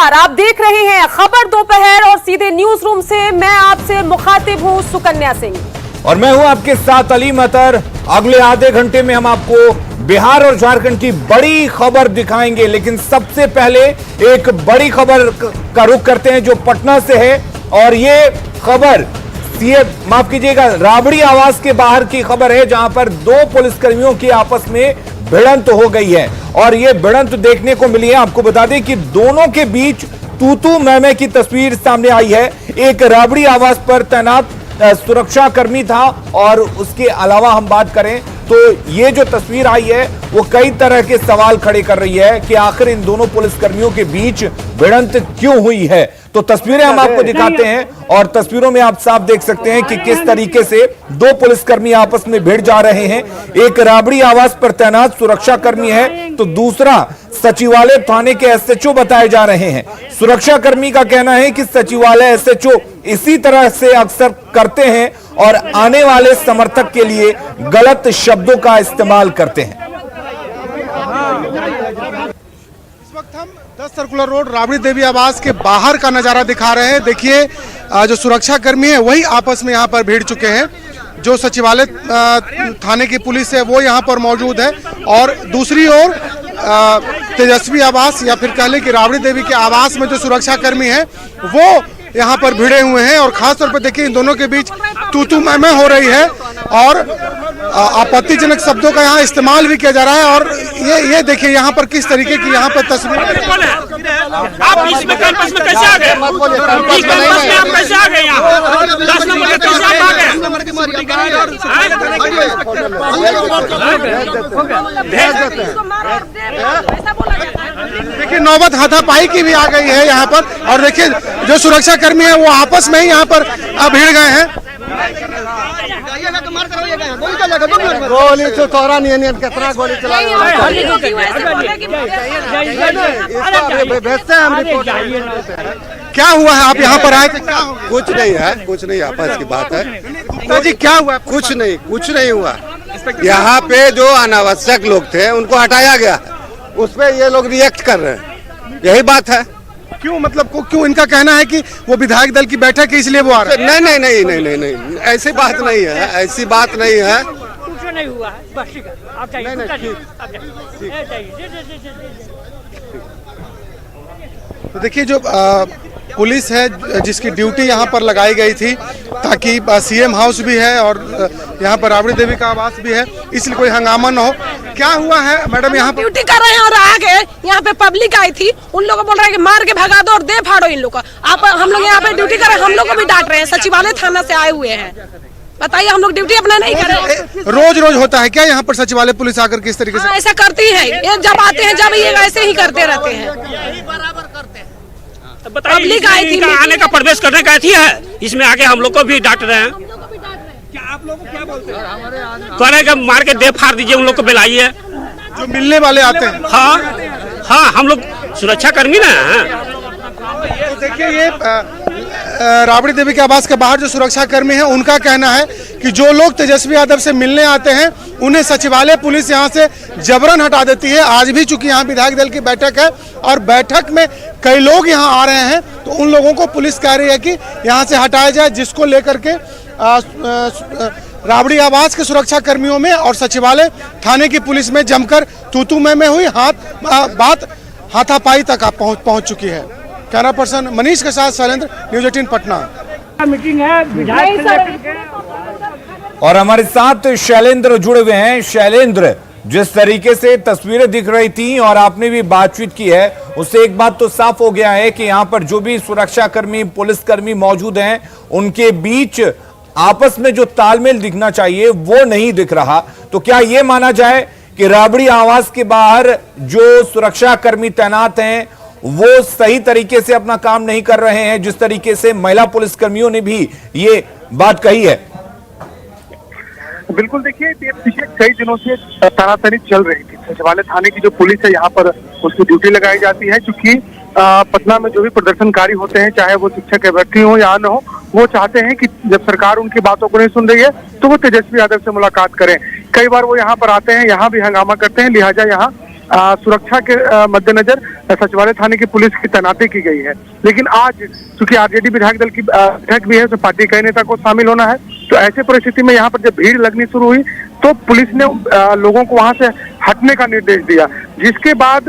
नमस्कार, आप देख रहे हैं खबर दोपहर और सीधे न्यूज रूम से मैं आपसे मुखातिब हूं सुकन्या सिंह और मैं हूं आपके साथ अलीम अतर। अगले आधे घंटे में हम आपको बिहार और झारखंड की बड़ी खबर दिखाएंगे, लेकिन सबसे पहले एक बड़ी खबर का रुख करते हैं जो पटना से है। और ये खबर माफ कीजिएगा, राबड़ी आवास के बाहर की खबर है, जहां पर दो पुलिसकर्मियों की आपस में भिड़ंत हो गई है और ये भिड़ंत देखने को मिली है। आपको बता दें कि दोनों के बीच तू मैं की तस्वीर सामने आई है। एक राबड़ी आवास पर तैनात सुरक्षा कर्मी था और उसके अलावा हम बात करें तो ये जो तस्वीर आई है वो कई तरह के सवाल खड़े कर रही है कि आखिर इन दोनों पुलिसकर्मियों के बीच भिड़ंत क्यों हुई है। तो तस्वीरें हम आपको दिखाते हैं और तस्वीरों में आप साफ देख सकते हैं कि किस तरीके से दो पुलिसकर्मी आपस में भिड़ जा रहे हैं। एक राबड़ी आवास पर तैनात सुरक्षा कर्मी है तो दूसरा सचिवालय थाने के एसएचओ बताए जा रहे हैं। सुरक्षा कर्मी का कहना है कि सचिवालय एसएचओ इसी तरह से अक्सर करते हैं और आने वाले समर्थक के लिए गलत शब्दों का इस्तेमाल करते हैं। इस वक्त हम 10 सर्कुलर रोड राबड़ी देवी आवास के बाहर का नजारा दिखा रहे हैं। देखिए जो सुरक्षा कर्मी है वही आपस में यहाँ पर भिड़ चुके हैं। जो सचिवालय थाने की पुलिस है वो यहाँ पर मौजूद है और दूसरी ओर तेजस्वी आवास या फिर कह लें कि राबड़ी देवी के आवास में जो सुरक्षा कर्मी है वो यहाँ पर भिड़े हुए हैं। और खास तौर पर देखिए इन दोनों के बीच तू मैं हो रही है और आपत्तिजनक शब्दों का यहाँ इस्तेमाल भी किया जा रहा है। और ये देखिए यहाँ पर किस तरीके की यहाँ पर तस्वीर। आप इसमें कैंपस में कैसे आ गए? इस कैंपस में आप कैसे आ गए? यहाँ 10 नंबर के कैसे आप आ गए? देखिए नौबत हाथापाई की भी आ गई है यहाँ पर। और देखिए जो सुरक्षा कर्मी है वो आपस में ही यहाँ पर भिड़ गए हैं। गोली तो तोरा नहीं कितना गोली क्या हुआ है? आप यहाँ पर आए थे? क्या हुआ? कुछ नहीं है, कुछ नहीं आपस की बात है। तो जी क्या हुआ? कुछ नहीं हुआ। यहाँ पे जो अनावश्यक लोग थे उनको हटाया गया, उस पे ये लोग रिएक्ट कर रहे हैं, यही बात है। क्यों मतलब क्यों? इनका कहना है कि वो विधायक दल की बैठक है इसलिए वो आ रहे हैं। नहीं, ऐसी बात नहीं है, ऐसी बात नहीं है। कुछ नहीं हुआ है, बस ठीक है। आप जाइए। तो देखिए जो पुलिस है जिसकी ड्यूटी यहाँ पर लगाई गई थी ताकि सीएम हाउस भी है और यहाँ पर राबड़ी देवी का आवास भी है, इसलिए कोई हंगामा न हो। क्या हुआ है मैडम? यहाँ ड्यूटी कर रहे हैं और आगे यहाँ पे पब्लिक आई थी, उन लोगों को बोल रहे हैं कि मार के भगा दो और दे फाड़ो इन लोग को। आप हम लोग यहाँ पे ड्यूटी कर रहे हैं, हम लोग को भी डांट रहे हैं। सचिवालय थाना से आए हुए हैं, बताइए हम लोग ड्यूटी अपना नहीं कर रहे। रोज होता है क्या यहाँ पर सचिवालय पुलिस आकर किस तरीके से? ऐसा करती है, ये जब आते हैं जब ये ऐसे ही करते रहते हैं। पब्लिक आई थी, आने का प्रवेश करने का थी है, इसमें आके हम लोग को भी डांट रहे हैं। क्या आप लोग को क्या बोलते हैं? कह रहे हैं मार के दे फाड़ दीजिए, उन लोग को बुलाइए। जो मिलने वाले आते हैं? हाँ, हम लोग सुरक्षा कर्मी ना। तो देखिए ये राबड़ी देवी के आवास के बाहर जो सुरक्षा कर्मी है उनका कहना है कि जो लोग तेजस्वी यादव से मिलने आते हैं उन्हें सचिवालय पुलिस यहाँ से जबरन हटा देती है। आज भी चूंकि यहाँ विधायक दल की बैठक है और बैठक में कई लोग यहाँ आ रहे हैं तो उन लोगों को पुलिस कह रही है कि यहाँ से हटाया जाए, जिसको लेकर के राबड़ी आवास के सुरक्षा कर्मियों में और सचिवालय थाने की पुलिस में जमकर तू मैं हुई। बात हाथापाई तक पहुंच चुकी है। कैमरा पर्सन मनीष के साथ शैलेंद्र, न्यूज़ 18 पटना। मीटिंग है विधायक और हमारे साथ शैलेंद्र जुड़े हुए हैं। शैलेंद्र, जिस तरीके से तस्वीरें दिख रही थी और आपने भी बातचीत की है, उससे एक बात तो साफ हो गया है कि यहाँ पर जो भी सुरक्षा कर्मी पुलिसकर्मी मौजूद हैं उनके बीच आपस में जो तालमेल दिखना चाहिए वो नहीं दिख रहा। तो क्या यह माना जाए कि राबड़ी आवास के बाहर जो सुरक्षा कर्मी तैनात हैं वो सही तरीके से अपना काम नहीं कर रहे हैं, जिस तरीके से महिला पुलिसकर्मियों ने भी ये बात कही है? बिल्कुल, देखिए पिछले कई दिनों से तनातनी चल रही थी। सचिवालय थाने की जो पुलिस है यहाँ पर उसकी ड्यूटी लगाई जाती है, क्योंकि पटना में जो भी प्रदर्शनकारी होते हैं, चाहे वो शिक्षक अभ्यर्थी हो या न हो, वो चाहते हैं कि जब सरकार उनकी बातों को नहीं सुन रही है तो वो तेजस्वी यादव से मुलाकात करें। कई बार वो यहाँ पर आते हैं, यहाँ भी हंगामा करते हैं, लिहाजा यहाँ सुरक्षा के मद्देनजर सचिवालय थाने की पुलिस की तैनाती की गई है। लेकिन आज चूंकि आरजेडी विधायक दल की बैठक भी है, तो पार्टी कई नेता को शामिल होना है, तो ऐसे परिस्थिति में यहाँ पर जब भीड़ लगनी शुरू हुई तो पुलिस ने लोगों को वहां से हटने का निर्देश दिया, जिसके बाद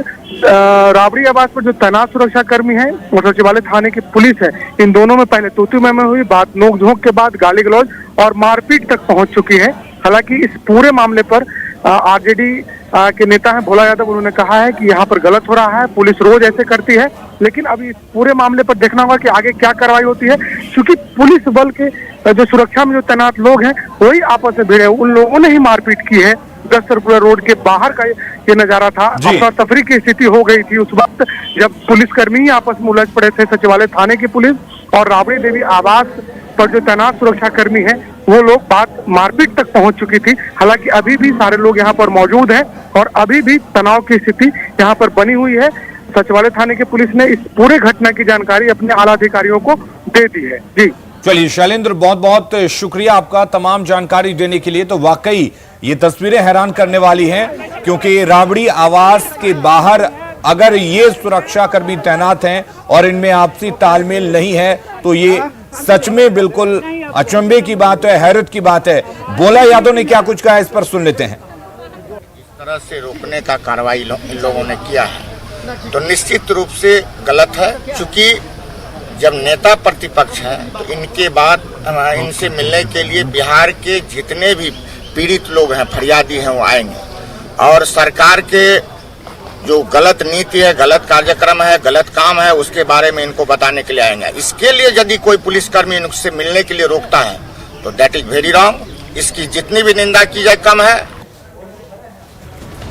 राबड़ी आवास पर जो तैनात सुरक्षा कर्मी हैं और सचिवालय थाने की पुलिस है, इन दोनों में पहले तूतू में हुई बात, नोकझोंक के बाद गाली गलौज और मारपीट तक पहुंच चुकी है। हालांकि इस पूरे मामले पर आरजेडी के नेता हैं भोला यादव, उन्होंने कहा है कि यहाँ पर गलत हो रहा है, पुलिस रोज ऐसे करती है। लेकिन अभी इस पूरे मामले पर देखना होगा कि आगे क्या कार्रवाई होती है, क्योंकि पुलिस बल के जो सुरक्षा में जो तैनात लोग हैं वही आपस में भिड़े, उन लोगों ने ही मारपीट की है। 10 सर्कुलर रोड के बाहर का ये नजारा था, अफरा तफरी की स्थिति हो गई थी उस वक्त जब पुलिसकर्मी ही आपस में उलझ पड़े थे। सचिवालय थाने की पुलिस और राबड़ी देवी आवास पर जो तैनात सुरक्षा कर्मी हैं वो लोग बात मारपीट तक पहुंच चुकी थी। हालांकि अभी भी सारे लोग यहाँ पर मौजूद हैं और अभी भी तनाव की स्थिति यहाँ पर बनी हुई है। सचिवालय थाने की पुलिस ने इस पूरे घटना की जानकारी अपने आला अधिकारियों को दे दी है। जी चलिए शैलेंद्र, बहुत बहुत शुक्रिया आपका तमाम जानकारी देने के लिए। तो वाकई ये तस्वीरें हैरान करने वाली हैं, क्योंकि राबड़ी आवास के बाहर अगर ये सुरक्षा कर्मी तैनात हैं और इनमें आपसी तालमेल नहीं है तो ये सच में बिल्कुल अचंभे की बात है, हैरत की बात है। भोला यादव ने क्या कुछ कहा, इस पर सुन लेते हैं। इस तरह से रोकने का कार्रवाई इन लोगों ने किया है तो निश्चित रूप से गलत है, क्योंकि जब नेता प्रतिपक्ष हैं तो इनके बाद इनसे मिलने के लिए बिहार के जितने भी पीड़ित लोग हैं, फरियादी हैं, वो आएंगे और सरकार के जो गलत नीति है, गलत कार्यक्रम है, गलत काम है, उसके बारे में इनको बताने के लिए आएंगे। इसके लिए यदि कोई पुलिसकर्मी इनसे मिलने के लिए रोकता है तो दैट इज वेरी रॉन्ग। इसकी जितनी भी निंदा की जाए कम है।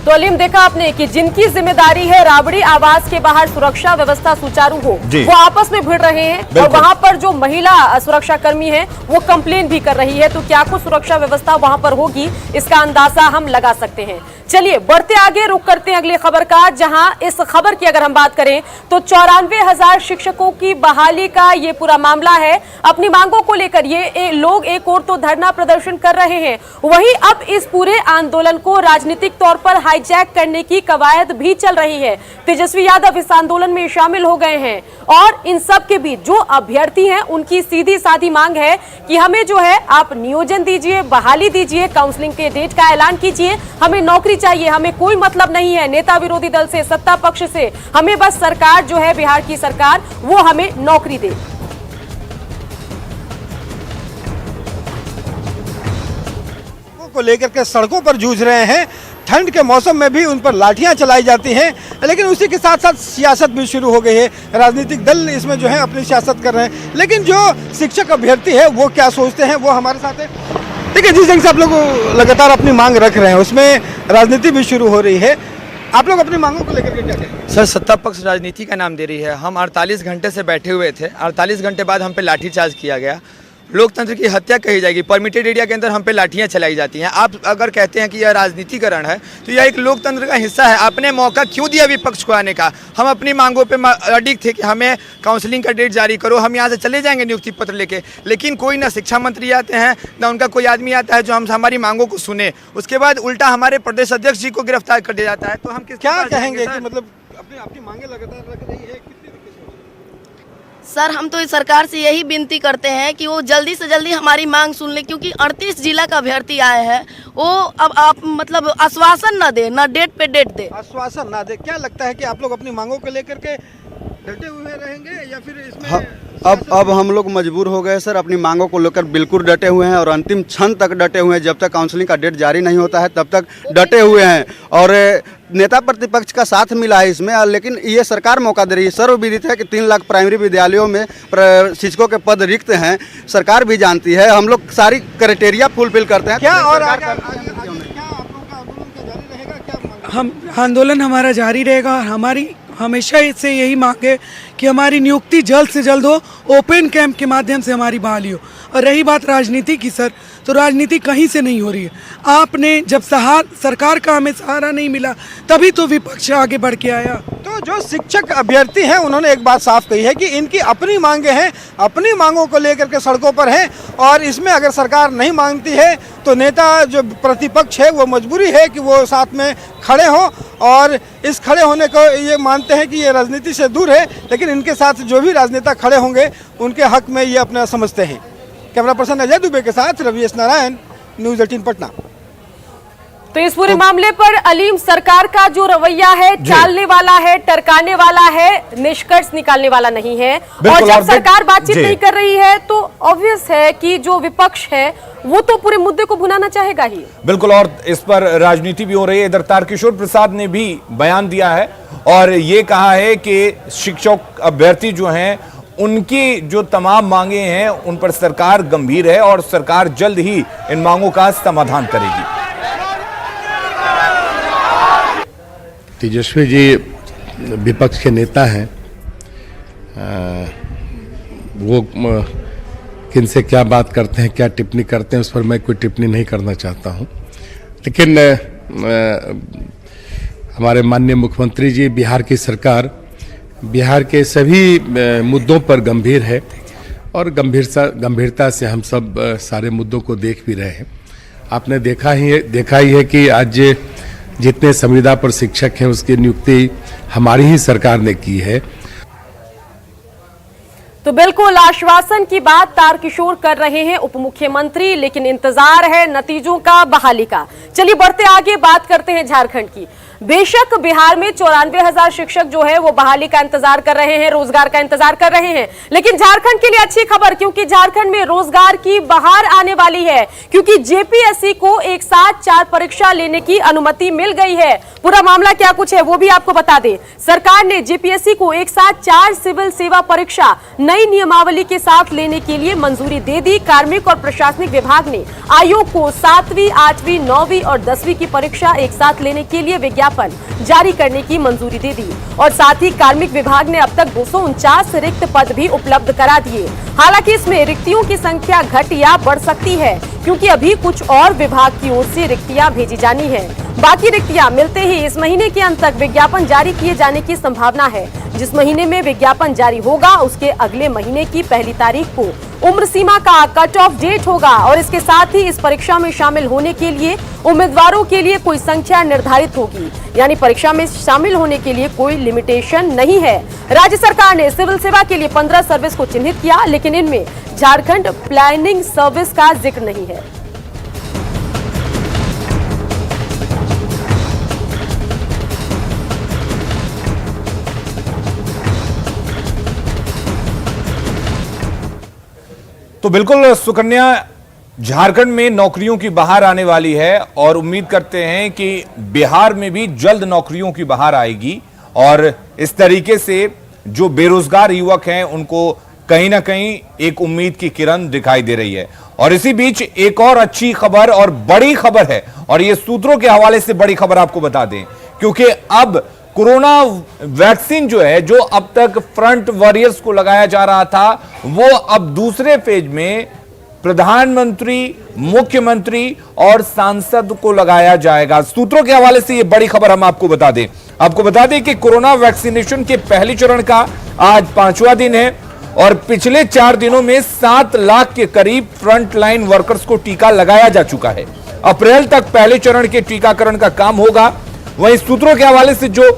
तो अलीम, देखा आपने कि जिनकी जिम्मेदारी है राबड़ी आवास के बाहर सुरक्षा व्यवस्था सुचारू हो, वो आपस में भिड़ रहे हैं और वहां पर जो महिला सुरक्षा कर्मी है वो कंप्लेन भी कर रही है। तो क्या कुछ सुरक्षा व्यवस्था वहां पर होगी, इसका अंदाजा हम लगा सकते हैं। चलिए बढ़ते आगे, रुक करते हैं अगली खबर का, जहां इस खबर की अगर हम बात करें तो 94,000 शिक्षकों की बहाली का ये पूरा मामला है। अपनी मांगों को लेकर ये लोग एक और तो धरना प्रदर्शन कर रहे हैं, वहीं अब इस पूरे आंदोलन को राजनीतिक तौर पर हाईजैक करने की कवायद भी चल रही है। तेजस्वी यादव इस आंदोलन में शामिल हो गए हैं और इन सब के बीच जो अभ्यर्थी हैं उनकी सीधी सादी मांग है कि हमें जो है आप नियोजन दीजिए, बहाली दीजिए, काउंसलिंग के डेट का ऐलान कीजिए, हमें नौकरी चाहिए, हमें कोई मतलब नहीं है नेता विरोधी दल से, सत्ता पक्ष से, हमें बस सरकार जो है बिहार की सरकार वो हमें नौकरी दे। को लेकर के सड़कों पर जूझ रहे हैं। ठंड के मौसम में भी उन पर लाठियां चलाई जाती हैं, लेकिन उसी के साथ साथ सियासत भी शुरू हो गई है। राजनीतिक दल इसमें जो है अपनी सियासत कर रहे हैं, लेकिन जो शिक्षक अभ्यर्थी है वो क्या सोचते हैं वो हमारे साथ है। देखिए, जिस ढंग से आप लोग लगातार अपनी मांग रख रहे हैं उसमें राजनीति भी शुरू हो रही है। आप लोग अपनी मांगों को लेकर के क्या कहें? सर, सत्ता पक्ष राजनीति का नाम दे रही है। हम 48 घंटे से बैठे हुए थे, 48 घंटे बाद हम पे लाठीचार्ज किया गया। लोकतंत्र की हत्या कही जाएगी। परमिटेड एरिया के अंदर हम पे लाठियां चलाई जाती हैं। आप अगर कहते हैं कि यह राजनीतिकरण है तो यह एक लोकतंत्र का हिस्सा है। आपने मौका क्यों दिया विपक्ष को आने का? हम अपनी मांगों पे अडिग थे कि हमें काउंसलिंग का डेट जारी करो, हम यहाँ से चले जाएंगे नियुक्ति पत्र लेके, लेकिन कोई ना शिक्षा मंत्री आते हैं ना उनका कोई आदमी आता है जो हम हमारी मांगों को सुने। उसके बाद उल्टा हमारे प्रदेश अध्यक्ष जी को गिरफ्तार कर दिया जाता है। तो हम क्या कहेंगे कि मतलब अपनी मांगे लगातार रख रही है? सर, हम तो इस सरकार से यही विनती करते हैं कि वो जल्दी से जल्दी हमारी मांग सुन ले, क्योंकि 38 जिला का अभ्यर्थी आए हैं। वो अब आप मतलब आश्वासन ना दे, ना डेट पे डेट दे, आश्वासन ना दे। क्या लगता है कि आप लोग अपनी मांगों को लेकर के डटे हुए रहेंगे या फिर इसमें अब हम लोग मजबूर हो गए सर, अपनी मांगों को लेकर बिल्कुल डटे हुए हैं और अंतिम क्षण तक डटे हुए हैं। जब तक काउंसलिंग का डेट जारी नहीं होता है तब तक डटे हुए हैं और नेता प्रतिपक्ष का साथ मिला है इसमें, लेकिन ये सरकार मौका दे रही है। सर्वविदित है कि 3 लाख प्राइमरी विद्यालयों में शिक्षकों के पद रिक्त हैं। सरकार भी जानती है, हम लोग सारी क्राइटेरिया फुलफिल करते हैं। क्या और हम आंदोलन हमारा जारी रहेगा। हमारी हमेशा से यही मांग है कि हमारी नियुक्ति जल्द से जल्द हो, ओपन कैंप के माध्यम से हमारी बहाली हो। और रही बात राजनीति की सर, तो राजनीति कहीं से नहीं हो रही है। आपने जब सरकार का हमें सहारा नहीं मिला तभी तो विपक्ष आगे बढ़ के आया। तो जो शिक्षक अभ्यर्थी हैं उन्होंने एक बात साफ कही है कि इनकी अपनी मांगे हैं, अपनी मांगों को लेकर के सड़कों पर हैं, और इसमें अगर सरकार नहीं मांगती है तो नेता जो प्रतिपक्ष है वो मजबूरी है कि वो साथ में खड़े हों, और इस खड़े होने को ये मानते हैं कि ये राजनीति से दूर है, लेकिन इनके साथ जो भी राजनेता खड़े होंगे उनके हक में ये अपना समझते हैं। कैमरा पर्सन अजय दुबे के साथ रवि नारायण, न्यूज़ 18 पटना। तो इस पूरे मामले पर अलीम, सरकार का जो रवैया है टालने वाला है, टरकाने वाला है, निष्कर्ष निकालने वाला नहीं है। और जब सरकार बातचीत नहीं कर रही है तो ऑब्वियस है कि जो विपक्ष है वो तो पूरे मुद्दे को भुनाना चाहेगा ही। बिल्कुल, और इस पर राजनीति भी हो रही है। इधर तारकिशोर प्रसाद ने भी बयान दिया है और ये कहा है कि शिक्षक अभ्यर्थी जो हैं उनकी जो तमाम मांगे हैं उन पर सरकार गंभीर है और सरकार जल्द ही इन मांगों का समाधान करेगी। तेजस्वी जी विपक्ष के नेता हैं, वो किन से क्या बात करते हैं, क्या टिप्पणी करते हैं, उस पर मैं कोई टिप्पणी नहीं करना चाहता हूं। लेकिन हमारे माननीय मुख्यमंत्री जी, बिहार की सरकार बिहार के सभी मुद्दों पर गंभीर है और गंभीरता से हम सब सारे मुद्दों को देख भी रहे हैं। आपने देखा ही है कि आज जितने संविदा पर शिक्षक हैं उसकी नियुक्ति हमारी ही सरकार ने की है। तो बिल्कुल आश्वासन की बात तारकिशोर कर रहे हैं उप मुख्यमंत्री, लेकिन इंतजार है नतीजों का, बहाली का। चलिए बढ़ते आगे, बात करते हैं झारखंड की। बेशक बिहार में 94,000 शिक्षक जो है वो बहाली का इंतजार कर रहे हैं, रोजगार का इंतजार कर रहे हैं, लेकिन झारखंड के लिए अच्छी खबर, क्योंकि झारखंड में रोजगार की बहार आने वाली है, क्योंकि जेपीएससी को एक साथ 4 परीक्षा लेने की अनुमति मिल गई है। पूरा मामला क्या कुछ है वो भी आपको बता दें। सरकार ने जेपीएससी को एक साथ 4 सिविल सेवा परीक्षा नई नियमावली के साथ लेने के लिए मंजूरी दे दी। कार्मिक और प्रशासनिक विभाग ने आयोग को 7वीं, 8वीं, 9वीं और 10वीं की परीक्षा एक साथ लेने के लिए विज्ञापन जारी करने की मंजूरी दे दी और साथ ही कार्मिक विभाग ने अब तक 249 रिक्त पद भी उपलब्ध करा दिए। हालांकि इसमें रिक्तियों की संख्या घट या बढ़ सकती है, क्योंकि अभी कुछ और विभाग की ओर से रिक्तियां भेजी जानी है। बाकी रिक्तियां मिलते ही इस महीने के अंत तक विज्ञापन जारी किए जाने की संभावना है। जिस महीने में विज्ञापन जारी होगा उसके अगले महीने की 1 तारीख को उम्र सीमा का कट ऑफ डेट होगा और इसके साथ ही इस परीक्षा में शामिल होने के लिए उम्मीदवारों के लिए कोई संख्या निर्धारित होगी, यानी परीक्षा में शामिल होने के लिए कोई लिमिटेशन नहीं है। राज्य सरकार ने सिविल सेवा के लिए 15 सर्विस को चिन्हित किया, लेकिन इनमें झारखंड प्लानिंग सर्विस का जिक्र नहीं है। तो बिल्कुल सुकन्या, झारखंड में नौकरियों की बहार आने वाली है और उम्मीद करते हैं कि बिहार में भी जल्द नौकरियों की बहार आएगी और इस तरीके से जो बेरोजगार युवक हैं उनको कहीं ना कहीं एक उम्मीद की किरण दिखाई दे रही है। और इसी बीच एक और अच्छी खबर और बड़ी खबर है, और ये सूत्रों के हवाले से बड़ी खबर आपको बता दें, क्योंकि अब कोरोना वैक्सीन जो है, जो अब तक फ्रंट वॉरियर्स को लगाया जा रहा था, वो अब दूसरे फेज में प्रधानमंत्री, मुख्यमंत्री और सांसद को लगाया जाएगा। सूत्रों के हवाले से ये बड़ी खबर हम आपको बता दें कि कोरोना वैक्सीनेशन के पहले चरण का आज 5वां दिन है और पिछले 4 दिनों में 7 लाख के करीब फ्रंट लाइन वर्कर्स को टीका लगाया जा चुका है। अप्रैल तक पहले चरण के टीकाकरण का काम होगा। वहीं सूत्रों के हवाले से जो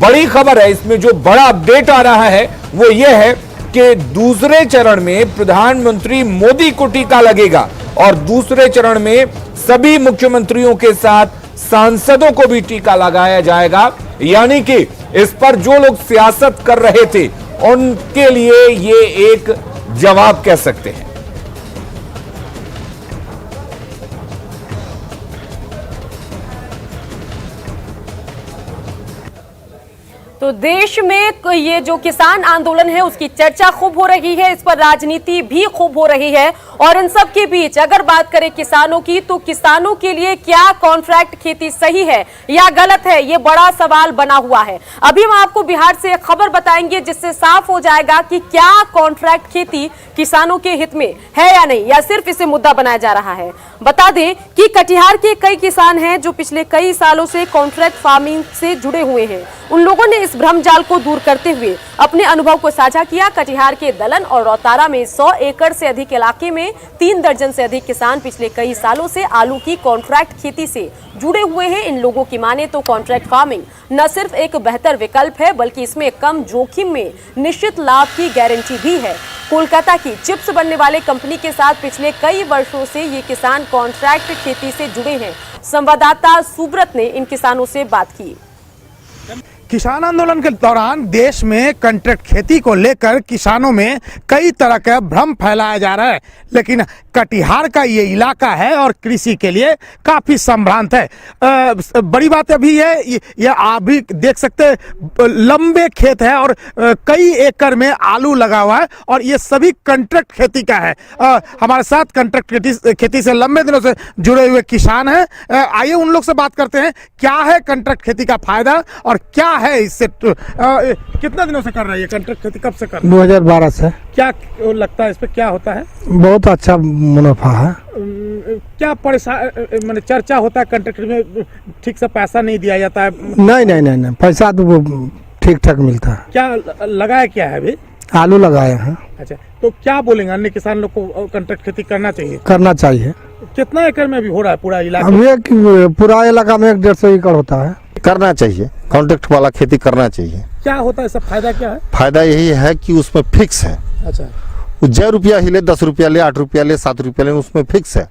बड़ी खबर है, इसमें जो बड़ा अपडेट आ रहा है वो ये है कि दूसरे चरण में प्रधानमंत्री मोदी को टीका लगेगा और दूसरे चरण में सभी मुख्यमंत्रियों के साथ सांसदों को भी टीका लगाया जाएगा। यानी कि इस पर जो लोग सियासत कर रहे थे उनके लिए ये एक जवाब कह सकते हैं। तो देश में ये जो किसान आंदोलन है उसकी चर्चा खूब हो रही है, इस पर राजनीति भी खूब हो रही है। और इन सब के बीच अगर बात करें किसानों की, तो किसानों के लिए क्या कॉन्ट्रैक्ट खेती सही है या गलत है, ये बड़ा सवाल बना हुआ है। अभी हम आपको बिहार से एक खबर बताएंगे जिससे साफ हो जाएगा कि क्या कॉन्ट्रैक्ट खेती किसानों के हित में है या नहीं, या सिर्फ इसे मुद्दा बनाया जा रहा है। बता दें कि कटिहार के कई किसान हैं जो पिछले कई सालों से कॉन्ट्रैक्ट फार्मिंग से जुड़े हुए हैं। उन लोगों ने इस भ्रमजाल को दूर करते हुए अपने अनुभव को साझा किया। कटिहार के दलन और रौतारा में 100 एकड़ से अधिक इलाके में 3 दर्जन से अधिक किसान पिछले कई सालों से आलू की कॉन्ट्रैक्ट खेती से जुड़े हुए हैं। इन लोगों की माने तो कॉन्ट्रैक्ट फार्मिंग न सिर्फ एक बेहतर विकल्प है, बल्कि इसमें कम जोखिम में निश्चित लाभ की गारंटी भी है। कोलकाता की चिप्स बनने वाले कंपनी के साथ पिछले कई वर्षों से ये किसान कॉन्ट्रैक्ट खेती से जुड़े हैं। संवाददाता सुब्रत ने इन किसानों से बात की। किसान आंदोलन के दौरान देश में कॉन्ट्रैक्ट खेती को लेकर किसानों में कई तरह का भ्रम फैलाया जा रहा है, लेकिन कटिहार का ये इलाका है और कृषि के लिए काफी संभ्रांत है। बड़ी बात अभी है, ये आप भी देख सकते हैं, लंबे खेत है और कई एकड़ में आलू लगा हुआ है और ये सभी कॉन्ट्रैक्ट खेती का है। हमारे साथ कॉन्ट्रैक्ट खेती से लंबे दिनों से जुड़े हुए किसान हैं। आइए उन लोग से बात करते हैं, क्या है कॉन्ट्रैक्ट खेती का फायदा और क्या है इससे। कितना दिनों से कर रहा है ये कॉन्ट्रैक्ट खेती, कब से कर रहा है? 2012 से। क्या लगता है इस पे क्या होता है? बहुत अच्छा मुनाफा है। क्या परेशान मैंने चर्चा होता है कॉन्ट्रैक्ट में ठीक से पैसा नहीं दिया जाता है? नहीं, पैसा तो ठीक ठाक मिलता है। क्या लगाया क्या है अभी? आलू लगाए हैं। अच्छा, तो क्या बोलेंगे अन्य किसान लोग को? कॉन्ट्रैक्ट खेती करना चाहिए? करना चाहिए। कितना एकड़ में भी हो रहा है पूरा इलाका? पूरा इलाका में 150 एकड़ होता है। करना चाहिए, कॉन्ट्रैक्ट वाला खेती करना चाहिए। क्या होता है, सब फायदा क्या है? फायदा यही है कि उसमें फिक्स है। अच्छा, जो रुपया ही ले, 10 रुपया ले, 8 रुपया ले, 7 रुपया ले, उसमें फिक्स है।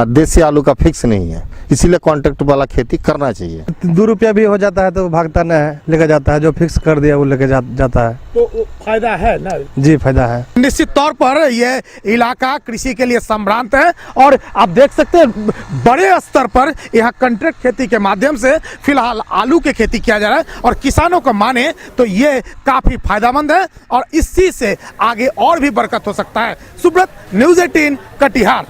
देसी आलू का फिक्स नहीं है, इसीलिए कॉन्ट्रैक्ट वाला खेती करना चाहिए। 2 रुपया भी हो जाता है तो भागता नहीं है, लेकर जाता है। जो फिक्स कर दिया वो लेकर जाता है, तो फायदा है ना? जी फायदा है। निश्चित तौर पर यह इलाका कृषि के लिए संभ्रांत है और आप देख सकते हैं बड़े स्तर पर यहाँ कॉन्ट्रैक्ट खेती के माध्यम से फिलहाल आलू की खेती किया जा रहा है और किसानों को माने तो ये काफी फायदेमंद है और इसी से आगे और भी बरकत हो सकता है। सुब्रत, न्यूज़ 18 कटिहार।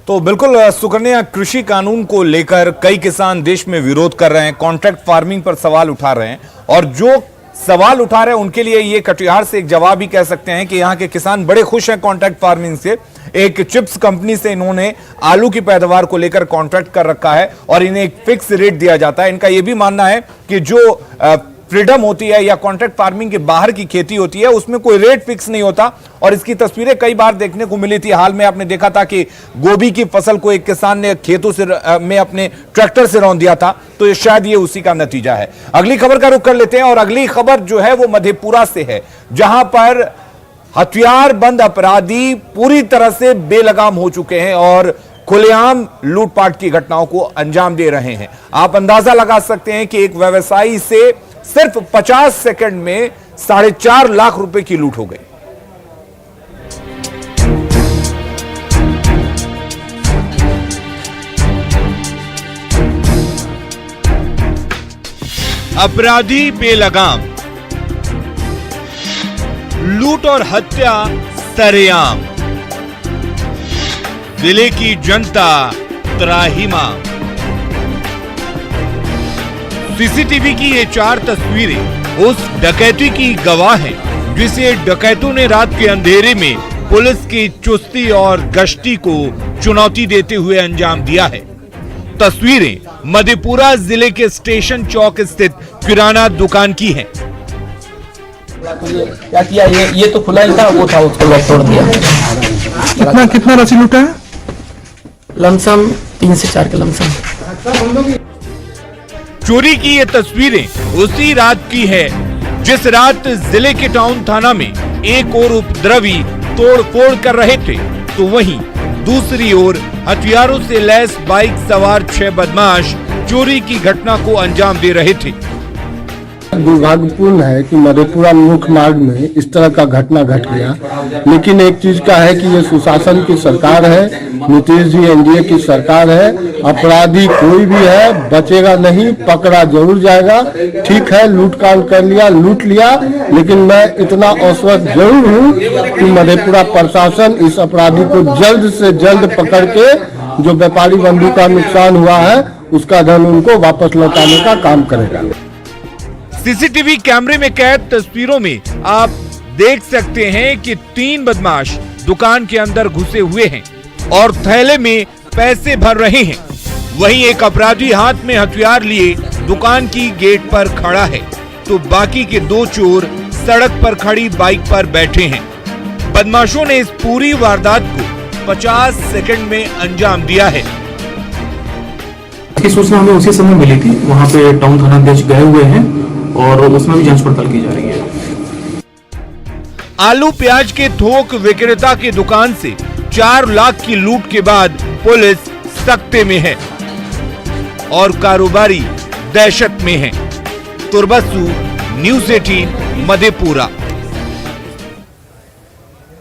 तो बिल्कुल सुकन्या, कृषि कानून को लेकर कई किसान देश में विरोध कर रहे हैं, कॉन्ट्रैक्ट फार्मिंग पर सवाल उठा रहे हैं और जो सवाल उठा रहे हैं उनके लिए ये कटिहार से एक जवाब ही कह सकते हैं कि यहाँ के किसान बड़े खुश हैं कॉन्ट्रैक्ट फार्मिंग से। एक चिप्स कंपनी से इन्होंने आलू की पैदावार को लेकर कॉन्ट्रैक्ट कर रखा है और इन्हें एक फिक्स रेट दिया जाता है। इनका यह भी मानना है कि जो फ्रीडम होती है या कॉन्ट्रैक्ट फार्मिंग के बाहर की खेती होती है उसमें कोई रेट फिक्स नहीं होता और इसकी तस्वीरें कई बार देखने को मिली थी। हाल में आपने देखा था कि गोभी की फसल को एक किसान ने खेतों से में अपने ट्रैक्टर से रौंद दिया था, तो शायद ये उसी का नतीजा है। अगली खबर का रुख कर लेते हैं और अगली खबर जो है वो मधेपुरा से है, जहां पर हथियारबंद अपराधी पूरी तरह से बेलगाम हो चुके हैं और खुलेआम लूटपाट की घटनाओं को अंजाम दे रहे हैं। आप अंदाजा लगा सकते हैं कि एक व्यवसायी से सिर्फ 50 सेकंड में 4.5 लाख रुपए की लूट हो गई। अपराधी बेलगाम, लूट और हत्या सरेआम, जिले की जनता त्राहिमाम। सीसीटीवी की ये 4 तस्वीरें उस डकैती की गवाह हैं जिसे डकैतों ने रात के अंधेरे में पुलिस की चुस्ती और गश्ती को चुनौती देते हुए अंजाम दिया है। तस्वीरें मधेपुरा जिले के स्टेशन चौक स्थित किराना दुकान की हैं। क्या किया, ये तो खुला ही था, वो था, उसको लॉक तोड़ दिया। कितना राशि लूटा है? लमसम 3 से 4 के लमसम। चोरी की ये तस्वीरें उसी रात की है जिस रात जिले के टाउन थाना में एक और उपद्रवी तोड़फोड़ कर रहे थे, तो वहीं दूसरी ओर हथियारों से लैस बाइक सवार 6 बदमाश चोरी की घटना को अंजाम दे रहे थे। दुर्भाग्यपूर्ण है कि मधेपुरा मुख्य मार्ग में इस तरह का घटना घट गया, लेकिन एक चीज का है कि ये सुशासन की सरकार है, नीतीश जी एनडीए की सरकार है। अपराधी कोई भी है बचेगा नहीं, पकड़ा जरूर जाएगा। ठीक है, लूटकांड कर लिया, लूट लिया, लेकिन मैं इतना आश्वस्त जरूर हूँ कि मधेपुरा प्रशासन इस अपराधी को जल्द से जल्द पकड़ के जो व्यापारी बंधु का नुकसान हुआ है उसका धन उनको वापस लौटाने का काम करेगा। सीसीटीवी कैमरे में कैद तस्वीरों में आप देख सकते हैं कि 3 बदमाश दुकान के अंदर घुसे हुए हैं और थैले में पैसे भर रहे हैं। वहीं एक अपराधी हाथ में हथियार लिए दुकान की गेट पर खड़ा है, तो बाकी के 2 चोर सड़क पर खड़ी बाइक पर बैठे हैं। बदमाशों ने इस पूरी वारदात को 50 सेकंड में अंजाम दिया है। की सूचना हमें उसी समय मिली थी, वहाँ पे टाउन थानाध्यक्ष गए हुए हैं और उसमें भी जांच पड़ताल की जा रही है। आलू प्याज के थोक विक्रेता की दुकान से 4 लाख की लूट के बाद पुलिस सख्ते में है और कारोबारी दहशत में है। तुर्बसू, न्यूज़ 18 मधेपुरा।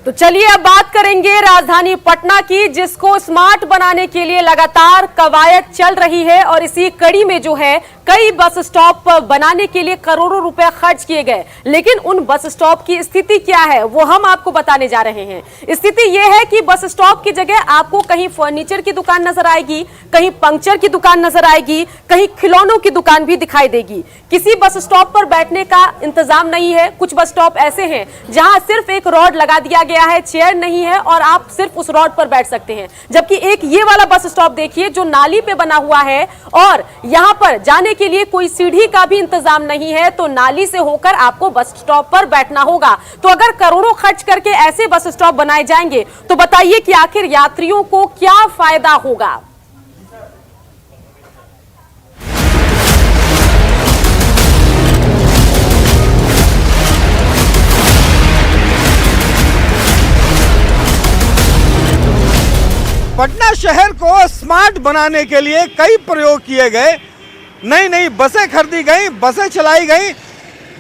तो चलिए अब बात करेंगे राजधानी पटना की, जिसको स्मार्ट बनाने के लिए लगातार कवायद चल रही है और इसी कड़ी में जो है कई बस स्टॉप बनाने के लिए करोड़ों रुपए खर्च किए गए। लेकिन उन बस स्टॉप की स्थिति क्या है वो हम आपको बताने जा रहे हैं। स्थिति यह है कि बस स्टॉप की जगह आपको कहीं फर्नीचर की दुकान नजर आएगी, कहीं पंक्चर की दुकान नजर आएगी, कहीं खिलौनों की दुकान भी दिखाई देगी। किसी बस स्टॉप पर बैठने का इंतजाम नहीं है। कुछ बस स्टॉप ऐसे हैं जहां सिर्फ एक रॉड लगा दिया गया है, चेयर नहीं है और आप सिर्फ उस रॉड पर बैठ सकते हैं। जबकि एक ये वाला बस स्टॉप देखिए जो नाली पे बना हुआ है और यहां पर जाने के लिए कोई सीढ़ी का भी इंतजाम नहीं है, तो नाली से होकर आपको बस स्टॉप पर बैठना होगा। तो अगर करोड़ों खर्च करके ऐसे बस स्टॉप बनाए जाएंगे तो बताइए कि आखिर यात्रियों को क्या फायदा होगा। पटना शहर को स्मार्ट बनाने के लिए कई प्रयोग किए गए, नई नई बसें खरीदी गई, बसें चलाई गई,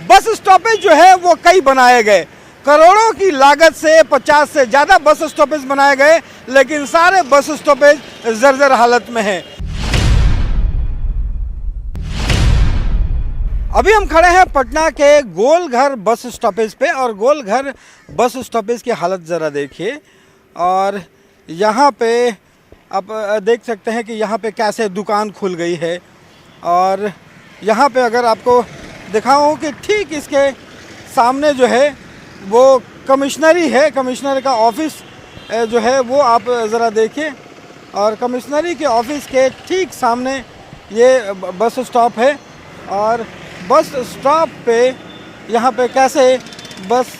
बस स्टॉपेज जो है वो कई बनाए गए। करोड़ों की लागत से 50 से ज़्यादा बस स्टॉपेज बनाए गए, लेकिन सारे बस स्टॉपेज जर्जर हालत में हैं। अभी हम खड़े हैं पटना के गोलघर बस स्टॉपेज पे और गोलघर बस स्टॉपेज की हालत ज़रा देखिए। और यहाँ पे आप देख सकते हैं कि यहाँ पे कैसे दुकान खुल गई है। और यहाँ पे अगर आपको दिखाऊं कि ठीक इसके सामने जो है वो कमिश्नरी है, कमिश्नर का ऑफिस जो है वो आप ज़रा देखिए। और कमिश्नरी के ऑफिस के ठीक सामने ये बस स्टॉप है और बस स्टॉप पे यहाँ पे कैसे बस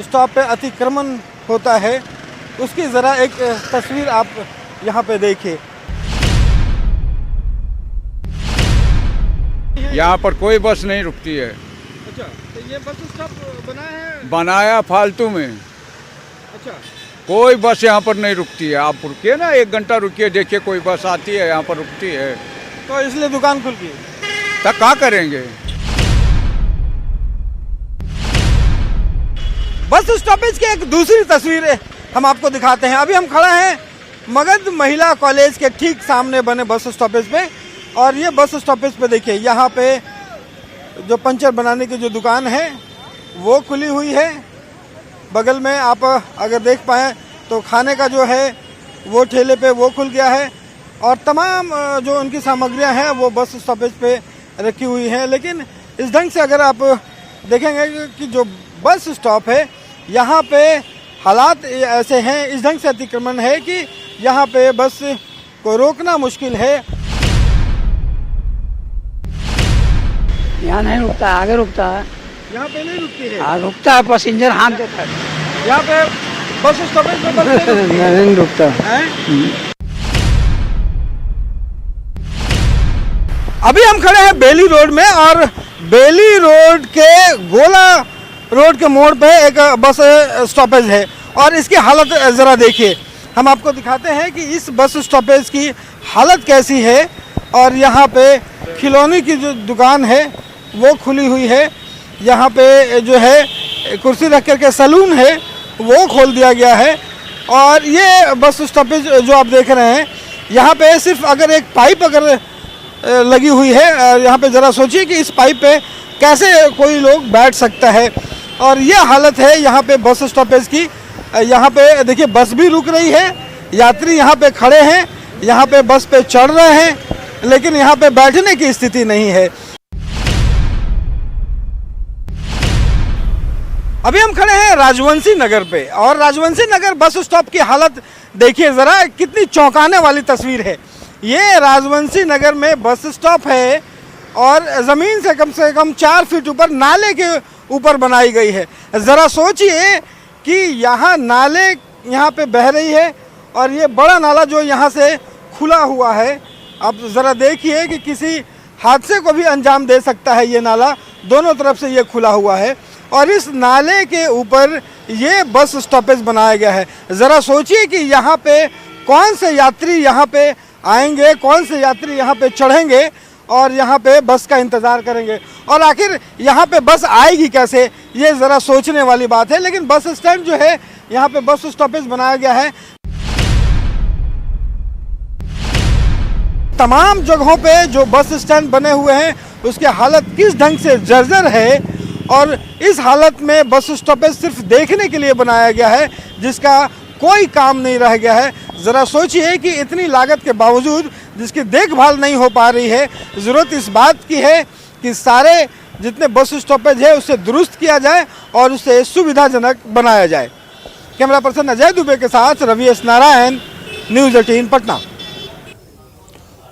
स्टॉप पे अतिक्रमण होता है उसकी ज़रा एक तस्वीर आप यहाँ पे देखिए। यहाँ पर कोई बस नहीं रुकती है। अच्छा, तो ये बस स्टॉप बनाया है? बनाया फालतू में। अच्छा, कोई बस यहाँ पर नहीं रुकती है। आप रुकिए ना, 1 घंटा रुकिए, देखिए कोई बस आती है यहाँ पर रुकती है। तो इसलिए दुकान खुल गई। तब क्या करेंगे? बस स्टॉपेज की एक दूसरी तस्वीर हम आपको दिखाते हैं। अभी हम खड़ा हैं मगध महिला कॉलेज के ठीक सामने बने बस स्टॉपेज पे और ये बस स्टॉपेज पे देखिए यहाँ पे जो पंचर बनाने की जो दुकान है वो खुली हुई है। बगल में आप अगर देख पाएँ तो खाने का जो है वो ठेले पे वो खुल गया है और तमाम जो उनकी सामग्रियां हैं वो बस स्टॉपेज पे रखी हुई हैं। लेकिन इस ढंग से अगर आप देखेंगे कि जो बस स्टॉप है यहाँ पे हालात ऐसे हैं, इस ढंग से अतिक्रमण है कि यहाँ पे बस को रोकना मुश्किल है। यहाँ नहीं रुकता है, आगे रुकता है। यहाँ पे नहीं रुकती है? हाँ रुकता है, पैसेंजर हाथ देता है। यहाँ पे बस स्टॉपेज पे बस नहीं रुकता है। अभी हम खड़े हैं बेली रोड में और बेली रोड के गोला रोड के मोड़ पे एक बस स्टॉपेज है और इसकी हालत ज़रा देखिए। हम आपको दिखाते हैं कि इस बस स्टॉपेज की हालत कैसी है। और यहाँ पे खिलौने की जो दुकान है वो खुली हुई है। यहाँ पे जो है कुर्सी रख करके सैलून है वो खोल दिया गया है। और ये बस स्टॉपेज जो आप देख रहे हैं, यहाँ पे सिर्फ अगर एक पाइप अगर लगी हुई है, यहाँ पे ज़रा सोचिए कि इस पाइप पे कैसे कोई लोग बैठ सकता है। और ये हालत है यहाँ पे बस स्टॉपेज की। यहाँ पे देखिए बस भी रुक रही है, यात्री यहाँ पे खड़े हैं, यहाँ पे बस पे चढ़ रहे हैं, लेकिन यहाँ पे बैठने की स्थिति नहीं है। अभी हम खड़े हैं राजवंशी नगर पे, और राजवंशी नगर बस स्टॉप की हालत देखिए ज़रा, कितनी चौंकाने वाली तस्वीर है। ये राजवंशी नगर में बस स्टॉप है और ज़मीन से कम 4 फीट ऊपर नाले के ऊपर बनाई गई है। ज़रा सोचिए कि यहाँ नाले यहाँ पे बह रही है और ये बड़ा नाला जो यहाँ से खुला हुआ है, अब ज़रा देखिए कि किसी हादसे को भी अंजाम दे सकता है। ये नाला दोनों तरफ से ये खुला हुआ है और इस नाले के ऊपर ये बस स्टॉपेज बनाया गया है। ज़रा सोचिए कि यहाँ पे कौन से यात्री यहाँ पे आएंगे, कौन से यात्री यहाँ पे चढ़ेंगे और यहाँ पे बस का इंतज़ार करेंगे, और आखिर यहाँ पे बस आएगी कैसे, ये ज़रा सोचने वाली बात है। लेकिन बस स्टैंड जो है, यहाँ पे बस स्टॉपेज बनाया गया है। तमाम जगहों पे जो बस स्टैंड बने हुए हैं उसकी हालत किस ढंग से जर्जर है, और इस हालत में बस स्टॉपेज सिर्फ देखने के लिए बनाया गया है जिसका कोई काम नहीं रह गया है। ज़रा सोचिए कि इतनी लागत के बावजूद जिसकी देखभाल नहीं हो पा रही है। ज़रूरत इस बात की है कि सारे जितने बस स्टॉपेज है उसे दुरुस्त किया जाए और उसे सुविधाजनक बनाया जाए। कैमरा पर्सन अजय दुबे के साथ रवि एस नारायण, न्यूज़ 18 पटना।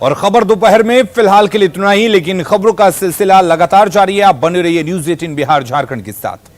और खबर दोपहर में फिलहाल के लिए इतना ही, लेकिन खबरों का सिलसिला लगातार जारी है। आप बने रहिए न्यूज़ 18 बिहार झारखंड के साथ।